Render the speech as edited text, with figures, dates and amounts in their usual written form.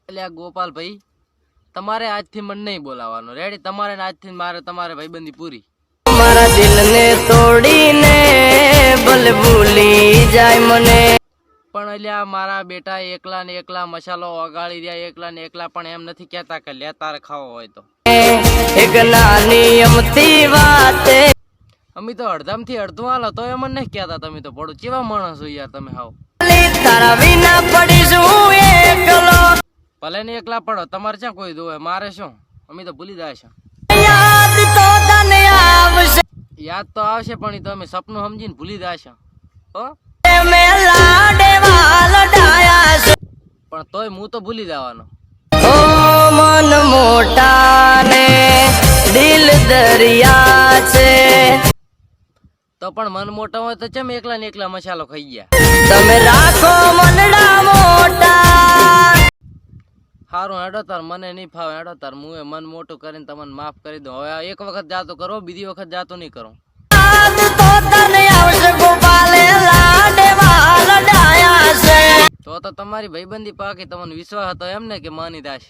એટલે ગોપાલ ભાઈ તમારે આજથી મને નહીં બોલાવાનો રેડી તમારે આજથી મારે તમારે ભાઈબંધી પૂરી મારા દિલને તોડીને ભલે ભૂલી જાય મને પણ અલ્યા મારા બેટા એકલા ને એકલા મસાલો વગાડી રહ્યા એકલા ને એકલા પણ એમ નથી કહેતા કે લે તારે ખાવો હોય તો એક નાની અમથી વાતે અમે તો અડધામથી અડધું હાલો તો એમ નહીં કહેતા તમે તો પડો કેવા માણસ છો યાર તમે હાવ તારા વિના પડીશું એકલો ભલે ને એકલા પડો તમારે ક્યાં કોઈ દોવે મારે શું અમે તો ભૂલી જાય છે યાદ તો તને આવશે યાદ તો આવશે પણ ઈ તો અમે સપનું સમજીને ભૂલી જાય છે હો મેં લાડેવાલ ડાયા છે પણ તોય હું તો ભૂલી જવાનો ઓ મન મોટા ને દિલ દરિયા છે તો પણ મન મોટા હોય તો ચમ એકલા ને એકલા મસાલો ખાઈ ગયા તમે રાખો મનડા મોટા સારું હેડો તાર મને નહીં ફાવે હેડો તાર હું એ મન મોટું કરીને તમને માફ કરી દઉં હવે એક વખત જાતો કરો બીજી વખત જાતો નહીં કરો યાદ તો તને આવશે ગોપાલે લાડેવાલ ડાયા છે તો તમારી ભાઈબંધી પાકી તમને વિશ્વાસ હતો એમ ને કે માની દાશ